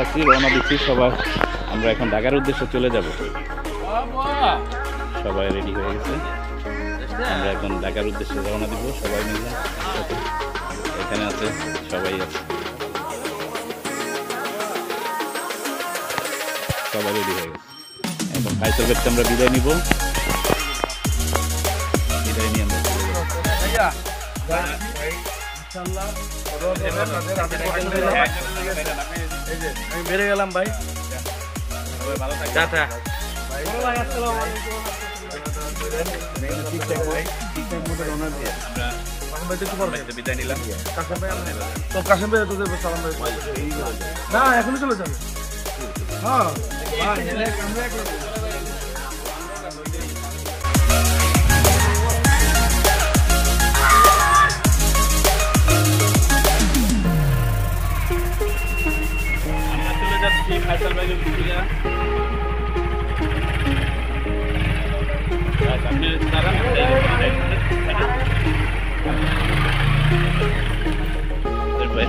আছি, রওনা দিচ্ছি সবাই। আমরা এখন ঢাকার উদ্দেশ্যে চলে যাব। সবাই রেডি হয়ে গেছে, আমরা এখন ঢাকার উদ্দেশ্যে রওনা দিব সবাই মিলে। এখানে আছে, সবাই আছে, সবাই রেডি হয়ে গেছে। এখন ফাইসাল ভাইকে আমরা বিদায় নিব। বিদায় নিয়ে আমরা চলে যাব। আমি বেড়ে গেলাম ভাই। বিদায় নিলাম। না এখনই চলে যাবে। হ্যাঁ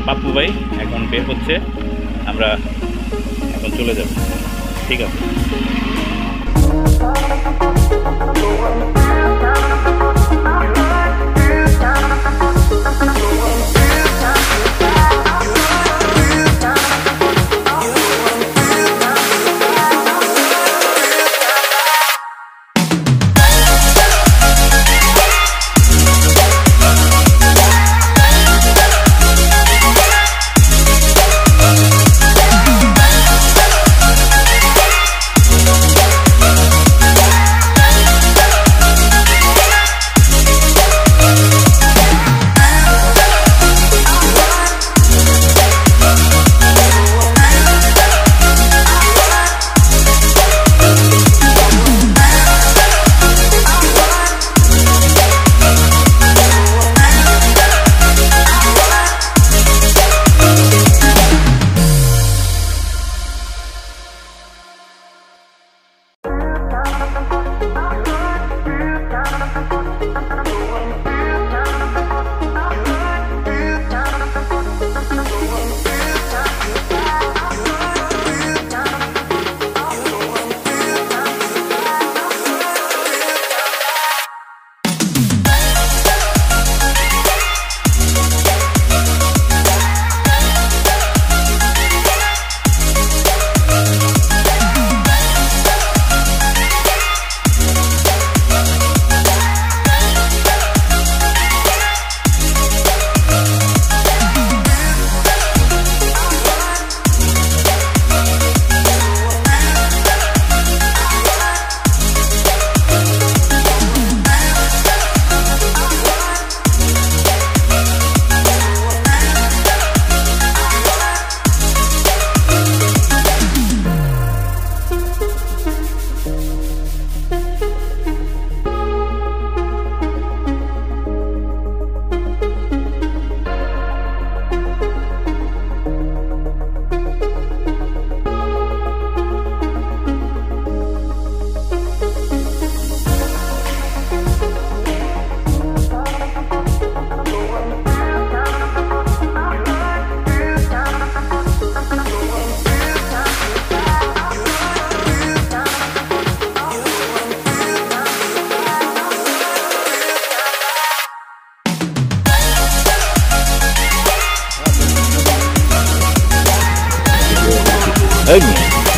পাপ্পু ভাই এখন বের হচ্ছে, আমরা এখন চলে যাব। ঠিক আছে।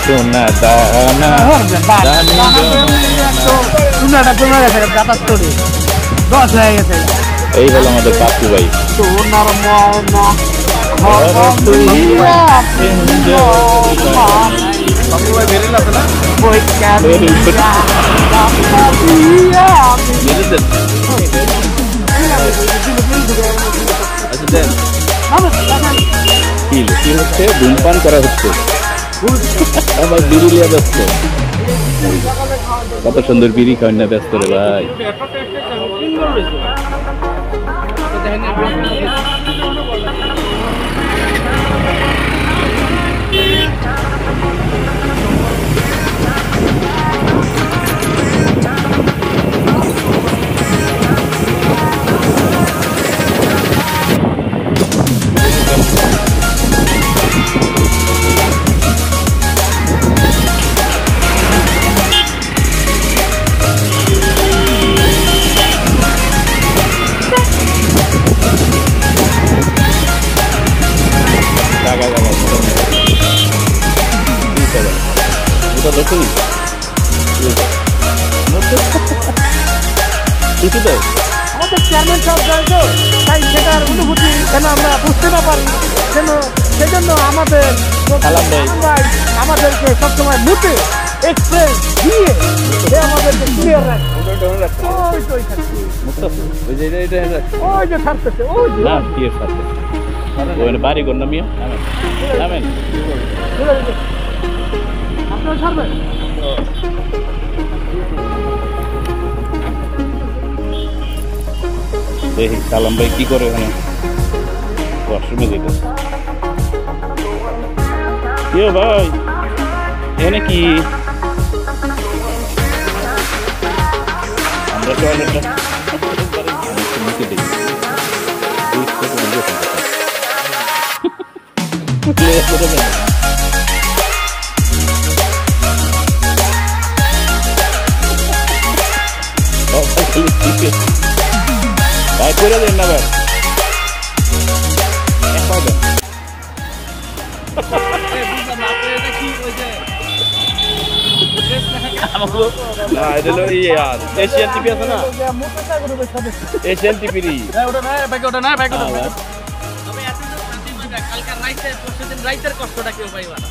সোনা দানা এই হলো আমাদের পাপ্পু ভাই। কি হচ্ছে? ধূমপান করা হচ্ছে, আমার বিড়ি লিয়া ব্যস্ত। কত সুন্দর বিড়ি খাওয়ান না ব্যস্ত রে ভাই। এটা দেখুন কিছু তো আমাদের চেয়ারম্যান সাহেব যায় তো, তাই সেটার অনুভূতি যেন আমরা বুঝতে না পারি, যেন সেজন্য আমাদের সালাম ভাই। আমাদেরকে সবসময় মুখে এক্সপ্রেস দিয়ে সে আমাদেরকে ক্লিয়ার রাখে। ওই তো ওইখানে, ওই যে ছাড়তেছে, ওই যে না কি সাথে ওখানে বাড়ি কর না মিয়া নামেন আপনারা ছাড়বেন। দেখি সালাম ভাই কি করে ওখানে ওয়াশরুমে যেতে কি ভাই এখানে কি আমরা টয়লেটটা মুখে দেখি ভাই করে দেন না ভাই না এটা হলো এশিয়ান টিভি আছে না এশিয়ান টিভি ওটা না ব্যাগে, ওটা না ব্যাগে, কষ্টটা কেউ পাইবা না।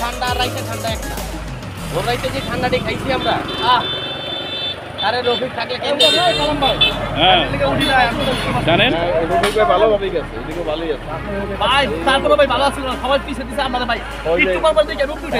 ঠান্ডা রাইতে ঠান্ডা একটা ওর রাইতে যে ঠান্ডাটি খাইছি আমরা, আরে রফিক থাকলে হ্যাঁ জানেন ভালোভাবেই গেছে এদিকে ভালোই আছে ভাই, তারপরে ভাই ভালো আছে, সবাই পিছিয়ে দিছে আমাদের ভাই একটু পর বলতে রূপ উঠে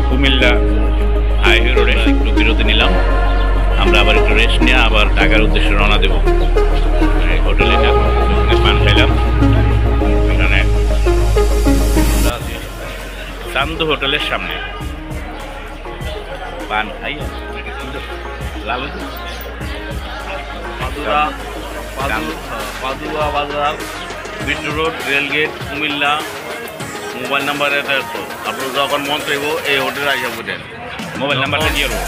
কুমিল্লা হাইওয়ে রোডে একটু বিরতি নিলাম আমরা আবার একটু রেস্ট নিয়ে আবার ঢাকার উদ্দেশ্যে রওনা দেবো হোটেলে পান খাইলাম এখানে চান্দু হোটেলের সামনে পান খাই লাল পাদুয়া বাজার Bittu road rail gate Comilla mobile number এটা তো আপনার যখন মন চাইব এই হোটেলে আইসা বুঝেন মোবাইল নাম্বারটা দিয়ে দেবো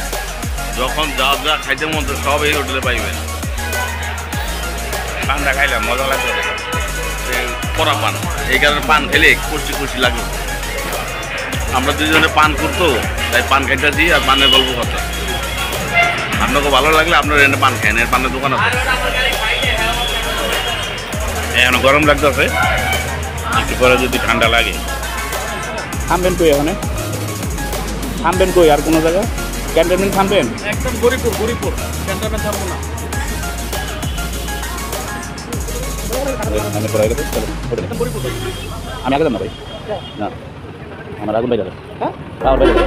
যখন যা যা খাইতে মন চাই সব এই হোটেলে পাইবেন পানটা খাইলাম মজা লাগবে কড়া পান এই কারণে পান খেলে কুচি কুচি লাগবে আমরা দুজনে পান করতো তাই পান খাইতেছি আর পানের গল্প করতাম আপনাকে ভালো লাগলে আপনার এনে পান খান এর পানের দোকান আছে এখন গরম লাগতেছে একটু পরে যদি ঠান্ডা লাগে থামবেন কই এখানে থামবেন কই আর কোনো জায়গা ক্যান্টনমেন্ট থামবেন একদম গরিপুর ক্যান্টনমেন্ট থামবো না আমি আগে যাব না ভাই না আমার আগুন ভাই যাবে হ্যাঁ ভাই যাবে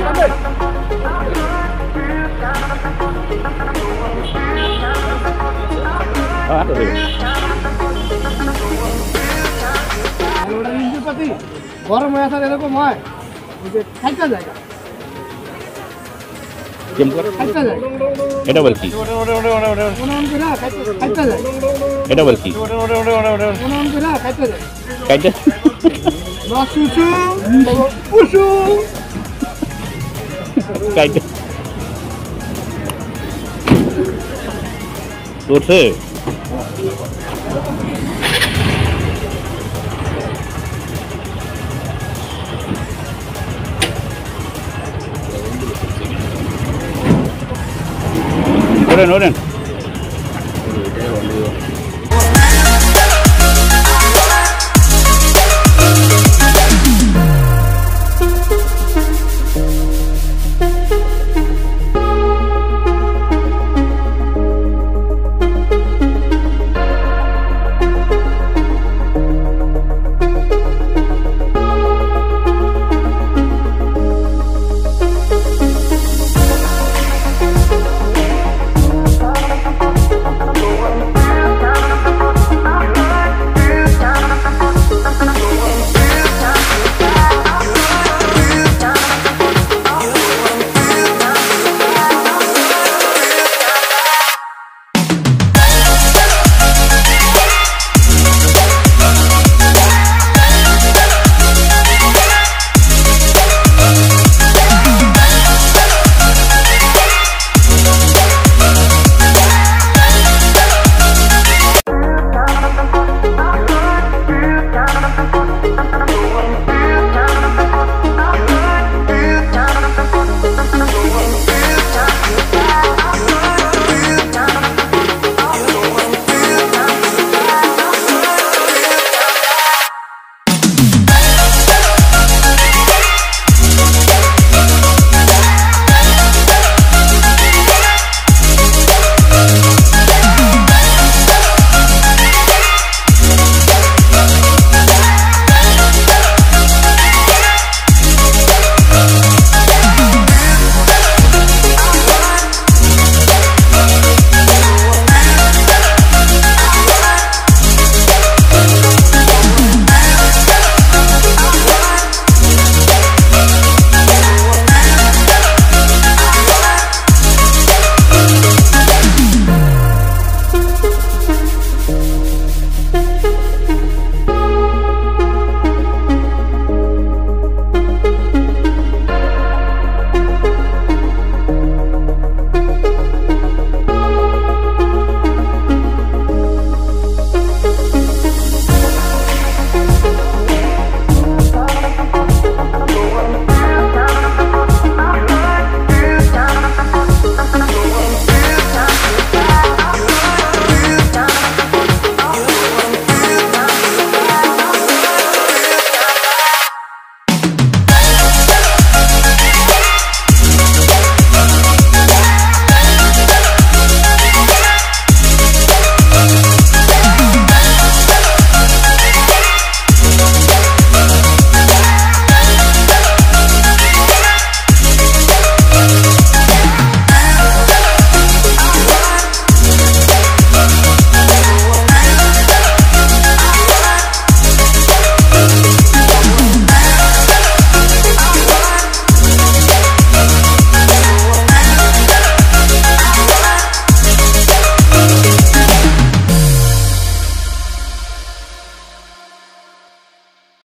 গরম হয়ে আসার এরকম হয় খাইতে যায় এটা বল কি এটা বল কি খাইতে খাইতে করছে ওরেন